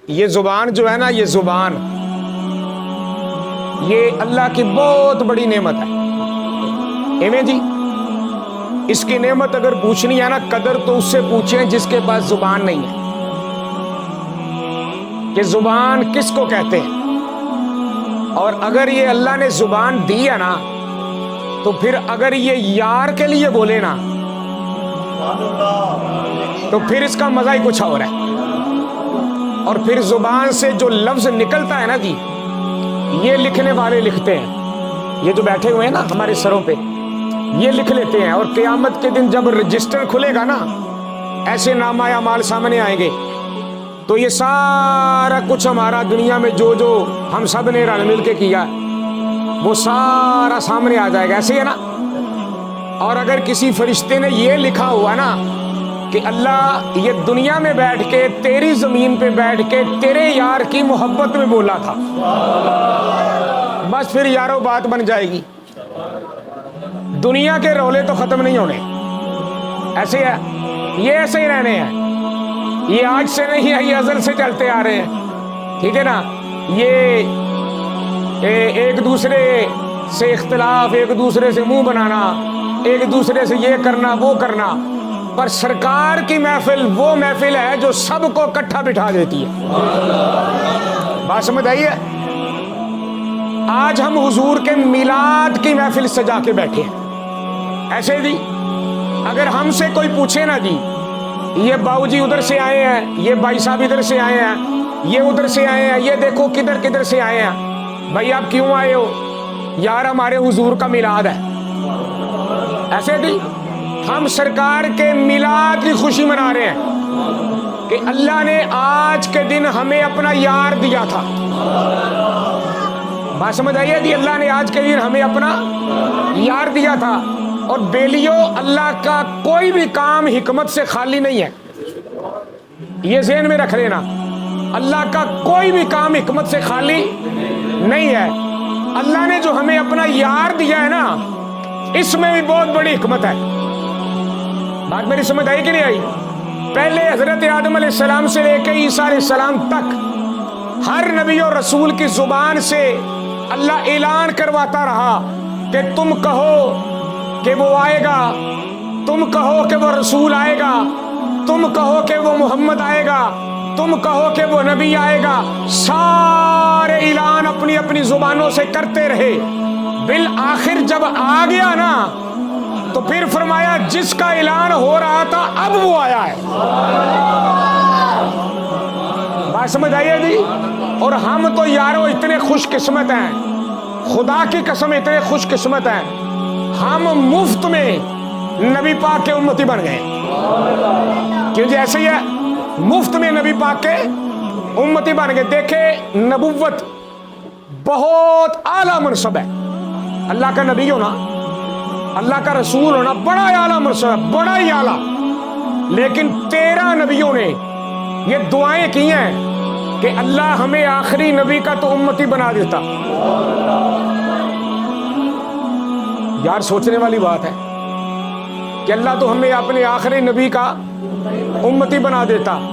یہ زبان جو ہے نا، یہ زبان یہ اللہ کی بہت بڑی نعمت ہے۔ ایویں جی، اس کی نعمت اگر پوچھنی ہے نا، قدر تو اس سے پوچھیں جس کے پاس زبان نہیں ہے، کہ زبان کس کو کہتے ہیں۔ اور اگر یہ اللہ نے زبان دی ہے نا، تو پھر اگر یہ یار کے لیے بولے نا، تو پھر اس کا مزہ ہی کچھ اور ہے۔ اور پھر زبان سے جو لفظ نکلتا ہے نا جی، یہ لکھنے والے لکھتے ہیں، یہ جو بیٹھے ہوئے ہیں نا ہمارے سروں پہ، یہ لکھ لیتے ہیں۔ اور قیامت کے دن جب رجسٹر کھلے گا نا، ایسے نامہ اعمال سامنے آئیں گے، تو یہ سارا کچھ ہمارا دنیا میں جو جو ہم سب نے رل مل کے کیا، وہ سارا سامنے آ جائے گا، ایسے ہے نا۔ اور اگر کسی فرشتے نے یہ لکھا ہوا نا کہ اللہ یہ دنیا میں بیٹھ کے، تیری زمین پہ بیٹھ کے تیرے یار کی محبت میں بولا تھا، بس پھر یارو بات بن جائے گی۔ دنیا کے رولے تو ختم نہیں ہونے، ایسے ہے، یہ ایسے ہی رہنے ہیں، یہ آج سے نہیں ہے، یہ ازل سے چلتے آ رہے ہیں، ٹھیک ہے نا۔ یہ ایک دوسرے سے اختلاف، ایک دوسرے سے منہ بنانا، ایک دوسرے سے یہ کرنا وہ کرنا، پر سرکار کی محفل وہ محفل ہے جو سب کو اکٹھا بٹھا دیتی ہے۔ بات سمجھ آئی ہے؟ آج ہم حضور کے میلاد کی محفل سجا کے بیٹھے ہیں، ایسے جی۔ اگر ہم سے کوئی پوچھے نا جی، یہ باؤ جی ادھر سے آئے ہیں، یہ بھائی صاحب ادھر سے آئے ہیں، یہ ادھر سے آئے ہیں، یہ دیکھو کدھر کدھر سے آئے ہیں، بھائی آپ کیوں آئے ہو؟ یار ہمارے حضور کا میلاد ہے، ایسے جی۔ ہم سرکار کے میلاد کی خوشی منا رہے ہیں کہ اللہ نے آج کے دن ہمیں اپنا یار دیا تھا۔ بات سمجھ آئیے جی، اللہ نے آج کے دن ہمیں اپنا یار دیا تھا۔ اور بیلیو، اللہ کا کوئی بھی کام حکمت سے خالی نہیں ہے، یہ ذہن میں رکھ لینا۔ اللہ کا کوئی بھی کام حکمت سے خالی نہیں ہے۔ اللہ نے جو ہمیں اپنا یار دیا ہے نا، اس میں بھی بہت بڑی حکمت ہے۔ بات میری سمجھ آئی کہ نہیں آئی؟ پہلے حضرت آدم علیہ السلام سے لے کے عیسیٰ علیہ السلام تک ہر نبی اور رسول کی زبان سے اللہ اعلان کرواتا رہا کہ تم کہو کہ وہ آئے گا، تم کہو کہ وہ رسول آئے گا، تم کہو کہ وہ محمد آئے گا، تم کہو کہ وہ نبی آئے گا۔ سارے اعلان اپنی اپنی زبانوں سے کرتے رہے، بالآخر جب آ گیا نا، تو پھر فرمایا جس کا اعلان ہو رہا تھا اب وہ آیا ہے۔ بات سمجھ آئیے جی۔ اور ہم تو یارو اتنے خوش قسمت ہیں، خدا کی قسم اتنے خوش قسمت ہیں، ہم مفت میں نبی پاک کے امتی بن گئے۔ کیوں جی؟ ایسے ہی ہے، مفت میں نبی پاک کے امتی بن گئے۔ دیکھیں، نبوت بہت اعلیٰ منصب ہے۔ اللہ کا نبی ہونا، اللہ کا رسول ہونا بڑا اعلیٰ منصب ہے، بڑا ہی اعلیٰ۔ لیکن 13 نبیوں نے یہ دعائیں کی ہیں کہ اللہ ہمیں آخری نبی کا تو امتی بنا دیتا۔ یار سوچنے والی بات ہے کہ اللہ تو ہمیں اپنے آخری نبی کا امتی بنا دیتا۔